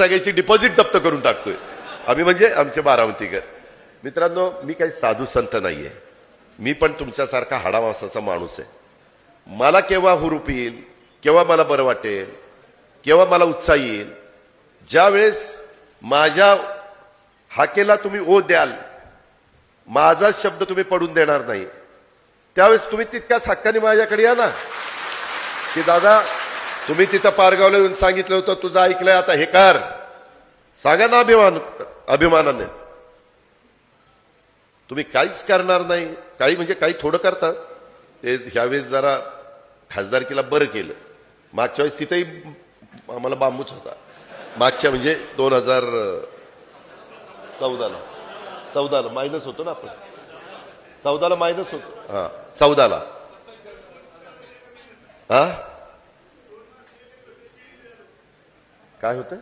सगळ्याची डिपॉझिट जप्त करून टाकतोय आम्ही, म्हणजे आमचे बारामतीकर. मित्रांनो, मी काही साधू संत नाहीये, मी पण तुमच्यासारखा हाडामासाचा माणूस आहे. मला केव्हा हुरूप येईल, केव्हा मला बरं वाटेल, केव्हा मला उत्साह येईल, ज्या वेळेस माझ्या हाकेला तुम्ही ओ द्याल, माझा शब्द तुम्ही पडून देणार नाही, त्यावेळेस तुम्ही तितक्याच हक्काने माझ्याकडे या ना, की दादा तुम्ही तिथं पारगावला येऊन सांगितलं होतं, तुझं ऐकलंय, आता हे कर. सांगा ना अभिमानाने. तुम्ही काहीच करणार नाही, काही म्हणजे काही थोडं करतात ते. ह्यावेळेस जरा खासदारकीला बरं केलं, मागच्या वेळेस तिथेही आम्हाला बांबूच होता. मागच्या म्हणजे 2014ला मायनस होतो ना आपण, 14ला मायनस होतो. हा 14ला हा काय होतं.